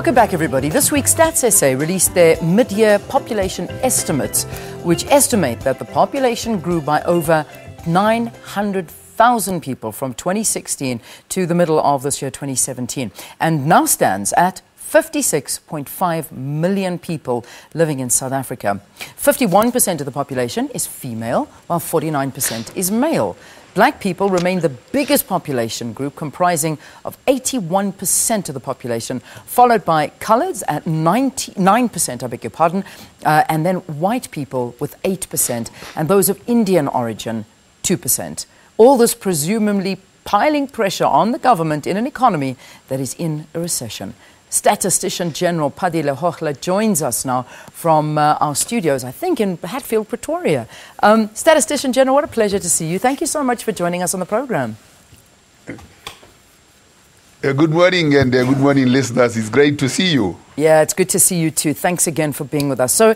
Welcome back, everybody. This week, Stats SA released their mid-year population estimates, which estimate that the population grew by over 900,000 people from 2016 to the middle of this year, 2017, and now stands at 56.5 million people living in South Africa. 51% of the population is female, while 49% is male. Black people remain the biggest population group, comprising of 81% of the population, followed by coloureds at 99%, I beg your pardon, and then white people with 8%, and those of Indian origin, 2%. All this presumably piling pressure on the government in an economy that is in a recession. Statistician General Pali Lehohla joins us now from our studios, I think, in Hatfield, Pretoria. Statistician General, what a pleasure to see you. Thank you so much for joining us on the program. Good morning, and good morning, listeners. It's great to see you. Yeah, it's good to see you too. Thanks again for being with us. So,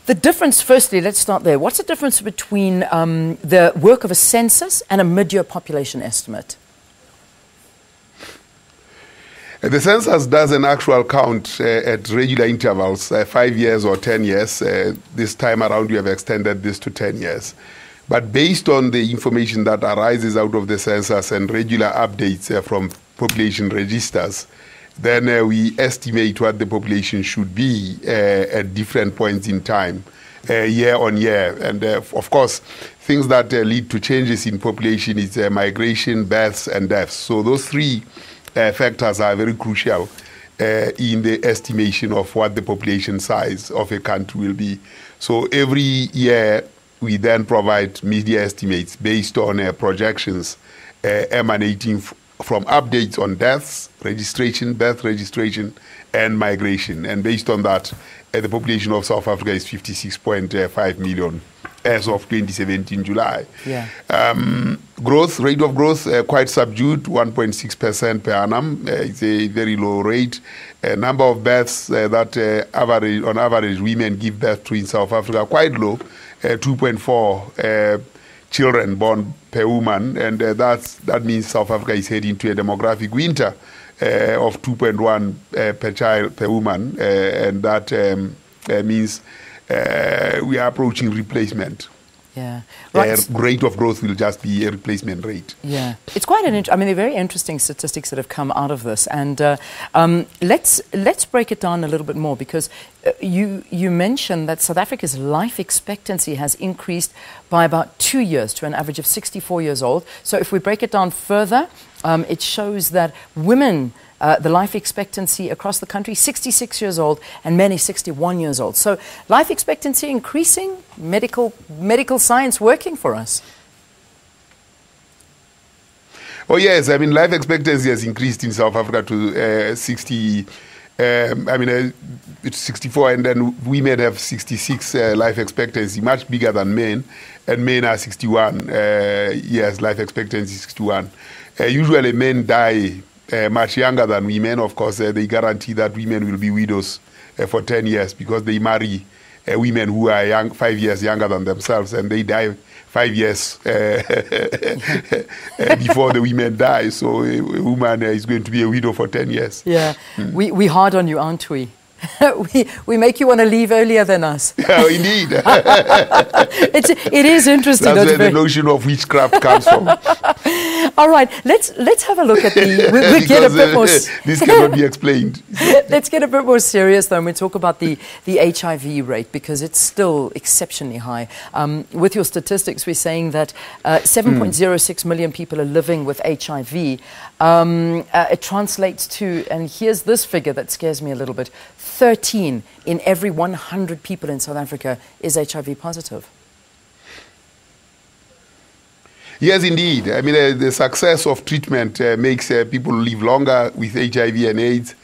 the difference, firstly, let's start there. What's the difference between the work of a census and a mid-year population estimate? The census does an actual count at regular intervals, 5 years or 10 years. This time around, we have extended this to 10 years. But based on the information that arises out of the census and regular updates from population registers, then we estimate what the population should be at different points in time, year on year. And of course, things that lead to changes in population is migration, births, and deaths. So those three factors are very crucial in the estimation of what the population size of a country will be. So every year we then provide media estimates based on projections emanating from updates on deaths, registration, birth registration, and migration. And based on that, the population of South Africa is 56.5 million as of 2017 July. Yeah. Rate of growth quite subdued, 1.6% per annum. It's a very low rate. Number of births that on average women give birth to in South Africa quite low, 2.4 children born per woman, and that means South Africa is heading to a demographic winter of 2.1 per child per woman, and that means we are approaching replacement. Yeah, right. Rate of growth will just be a replacement rate. Yeah, it's quite an. I mean, they're very interesting statistics that have come out of this, and let's break it down a little bit more, because you mentioned that South Africa's life expectancy has increased by about 2 years to an average of 64 years old. So if we break it down further, it shows that women. The life expectancy across the country, 66 years old, and men is 61 years old. So life expectancy increasing, medical science working for us. Oh yes, I mean, life expectancy has increased in South Africa to it's 64, and then women have 66 life expectancy, much bigger than men, and men are 61 years, life expectancy 61. Usually men die much younger than women. Of course, they guarantee that women will be widows for 10 years because they marry women who are 5 years younger than themselves, and they die 5 years before the women die. So a woman is going to be a widow for 10 years. Yeah, we hard on you, aren't we? we make you want to leave earlier than us. Yeah, indeed. It is interesting. That's where the notion of witchcraft comes from. All right, let's have a look at the. We get a bit more. This cannot be explained. Let's get a bit more serious though, and we talk about the HIV rate, because it's still exceptionally high. With your statistics, we're saying that 7.06 million people are living with HIV. It translates to, and here's this figure that scares me a little bit: 13 in every 100 people in South Africa is HIV positive. Yes, indeed. I mean, the success of treatment makes people live longer with HIV and AIDS,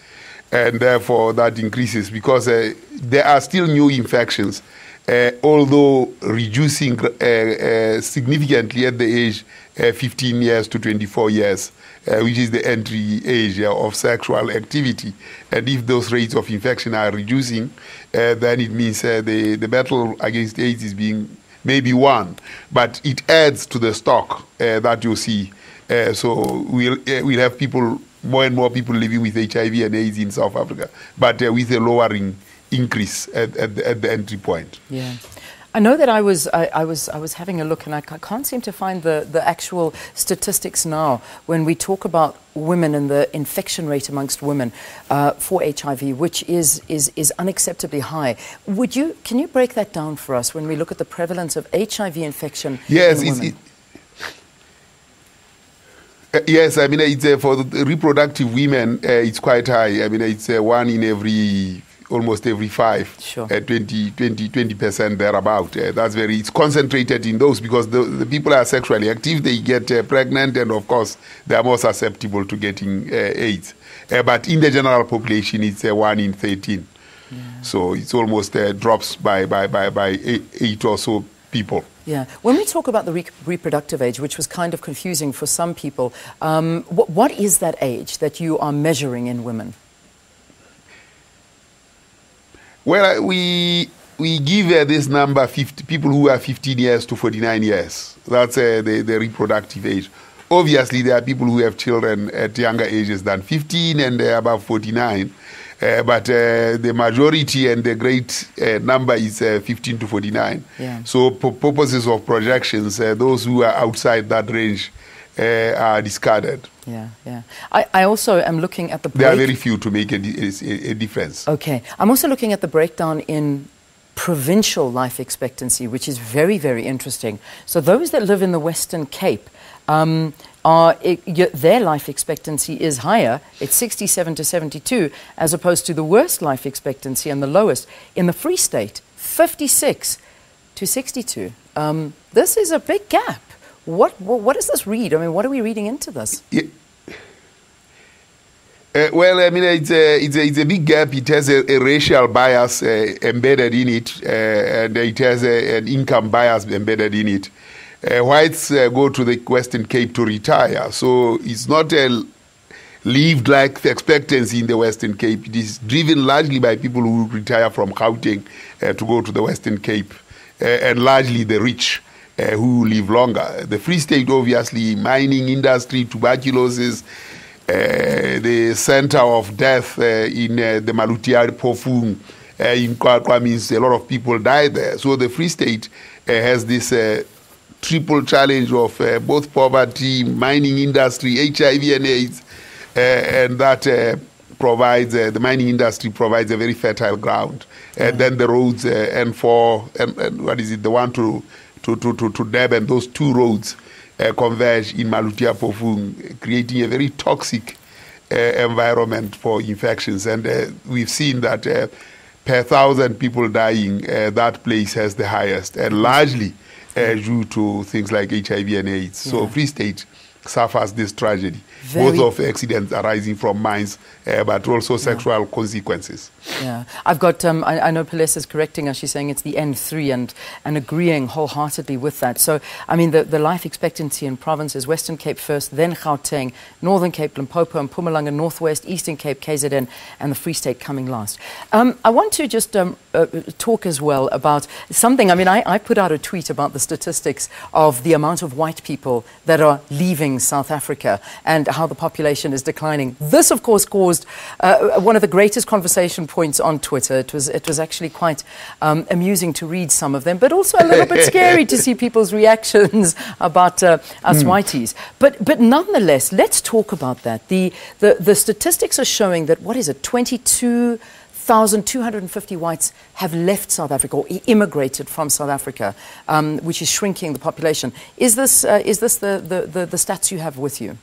and therefore that increases, because there are still new infections, although reducing significantly at the age 15 years to 24 years, which is the entry age of sexual activity. And if those rates of infection are reducing, then it means the battle against AIDS is being maybe won, but it adds to the stock that you see. So we'll have people more and more people living with HIV and AIDS in South Africa, but with a lowering increase at the entry point. Yeah. I know that I was having a look, and I can't seem to find the actual statistics now when we talk about women and the infection rate amongst women for HIV, which is unacceptably high. Can you break that down for us when we look at the prevalence of HIV infection yes, in women? Yes, I mean, it's for the reproductive women, it's quite high. I mean, it's one in almost every 5, sure. 20% thereabout. It's concentrated in those because the people are sexually active, they get pregnant, and of course, they are more susceptible to getting AIDS. But in the general population, it's 1 in 13. Yeah. So it's almost drops by 8 or so people. Yeah. When we talk about the reproductive age, which was kind of confusing for some people, what is that age that you are measuring in women? Well, we give this number, 50 people who are 15 years to 49 years. That's the reproductive age. Obviously, there are people who have children at younger ages than 15 and above 49. But the majority and the great number is 15 to 49. Yeah. So for purposes of projections, those who are outside that range are discarded. Yeah, yeah. I also am looking at the There are very few to make a difference. Okay. I'm also looking at the breakdown in provincial life expectancy, which is very, very interesting. So those that live in the Western Cape, their life expectancy is higher. It's 67 to 72, as opposed to the worst life expectancy and the lowest in the Free State, 56 to 62. This is a big gap. What does this read? I mean, what are we reading into this? Yeah. Well, I mean, it's a big gap. It has a racial bias embedded in it, and it has an income bias embedded in it. Whites go to the Western Cape to retire, so it's not a lived life expectancy in the Western Cape. It is driven largely by people who retire from Gauteng to go to the Western Cape, and largely the rich. Who live longer. The Free State, obviously, mining industry, tuberculosis, the center of death in the Malutia Pofung in Kwakwa means a lot of people die there. So the Free State has this triple challenge of both poverty, mining industry, HIV and AIDS, and that provides, the mining industry provides a very fertile ground. And then the roads, N4, and what is it, the one to Durban, those two roads converge in Malutia Pofung, creating a very toxic environment for infections. And we've seen that per 1,000 people dying, that place has the highest, and largely due to things like HIV and AIDS. Yeah. So Free State suffers this tragedy, both of accidents arising from mines, but also sexual consequences. Yeah, I've got, I know Pelesa is correcting us, she's saying it's the N3 and agreeing wholeheartedly with that. So, I mean, the life expectancy in provinces, Western Cape first, then Gauteng, Northern Cape, Limpopo and Mpumalanga, Northwest, Eastern Cape, KZN, and the Free State coming last. I want to just talk as well about something. I mean, I put out a tweet about the statistics of the amount of white people that are leaving South Africa and how the population is declining. This, of course, caused one of the greatest conversation points on Twitter. It was actually quite amusing to read some of them, but also a little bit scary to see people's reactions about us whiteys. But nonetheless, let's talk about that. The statistics are showing that, what is it, 22,250 whites have left South Africa or immigrated from South Africa, which is shrinking the population. Is this the stats you have with you?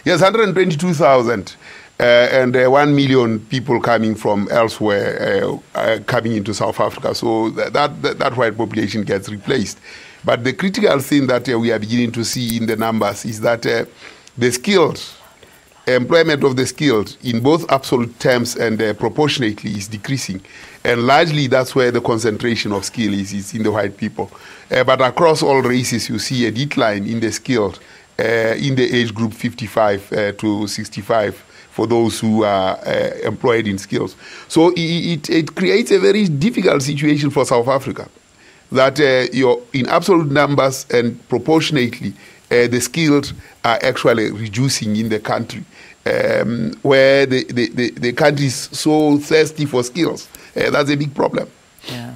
Yes, 122,000 and 1 million people coming from elsewhere coming into South Africa. So that white population gets replaced. But the critical thing that we are beginning to see in the numbers is that the skilled employment of the skilled in both absolute terms and proportionately is decreasing. And largely that's where the concentration of skill is in the white people. But across all races, you see a decline in the skilled in the age group 55 to 65 for those who are employed in skills. So it creates a very difficult situation for South Africa, that you're in absolute numbers and proportionately the skilled are actually reducing in the country, where the country is so thirsty for skills. That's a big problem. Yeah.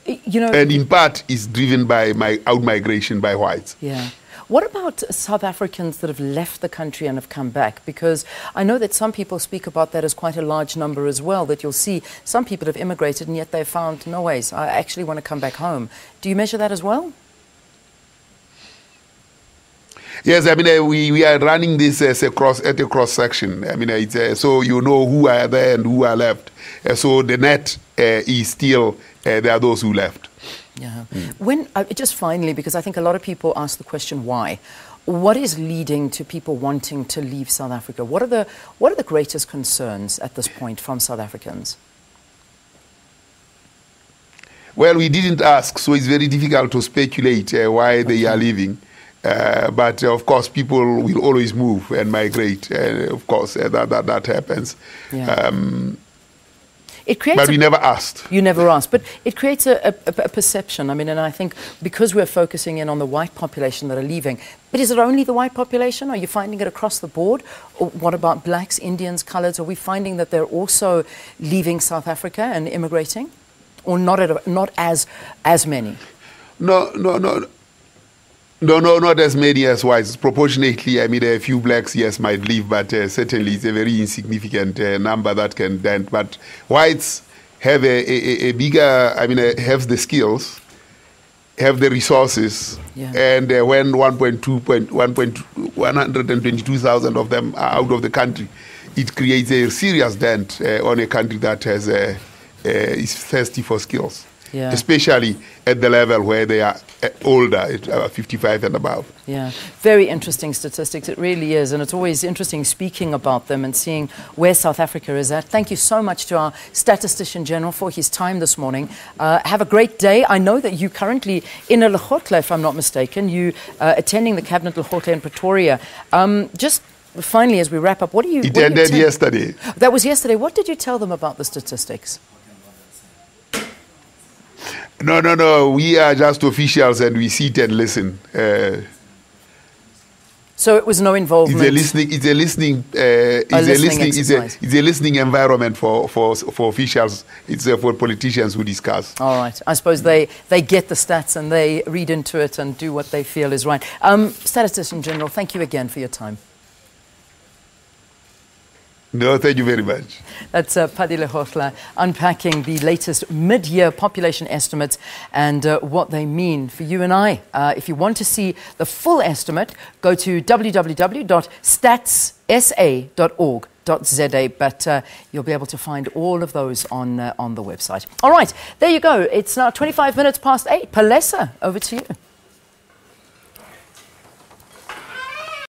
You know, and in part is driven by out-migration by whites. Yeah. What about South Africans that have left the country and have come back? Because I know that some people speak about that as quite a large number as well, that you'll see some people have immigrated and yet they've found, no ways, I actually want to come back home. Do you measure that as well? Yes, I mean, we are running this as at a cross-section. I mean, it's, so you know who are there and who are left. So the net is still, there are those who left. Yeah. When, just finally, because I think a lot of people ask the question, why? What is leading to people wanting to leave South Africa? What are the greatest concerns at this point from South Africans? Well, we didn't ask, so it's very difficult to speculate why they are leaving. But of course, people will always move and migrate. Of course, that happens. Yeah. It creates but we never asked. You never asked. But it creates a perception. I mean, and I think because we're focusing in on the white population that are leaving, but is it only the white population? Are you finding it across the board? Or what about blacks, Indians, coloureds? Are we finding that they're also leaving South Africa and immigrating? Or not as many? No, not as many as whites. Proportionately, I mean, a few blacks, yes, might leave, but certainly it's a very insignificant number that can dent. But whites have a bigger, I mean, have the skills, have the resources, and when 122,000 of them are out of the country, it creates a serious dent on a country that has is thirsty for skills. Yeah. Especially at the level where they are older, 55 and above. Yeah, very interesting statistics, it really is, and it's always interesting speaking about them and seeing where South Africa is at. Thank you so much to our Statistician General for his time this morning. Have a great day. I know that you're currently in a Lehohla, if I'm not mistaken. You attending the Cabinet Lehohla in Pretoria. Just finally, as we wrap up, what do you... It ended yesterday. That was yesterday. What did you tell them about the statistics? No. We are just officials and we sit and listen. So it was no involvement. It's a listening environment for officials. It's for politicians who discuss. All right. I suppose they get the stats and they read into it and do what they feel is right. Statistician General, thank you again for your time. No, thank you very much. That's Pali Lehohla unpacking the latest mid-year population estimates and what they mean for you and I. If you want to see the full estimate, go to www.statsa.org.za, but you'll be able to find all of those on the website. All right, there you go. It's now 25 minutes past 8. Palesa, over to you.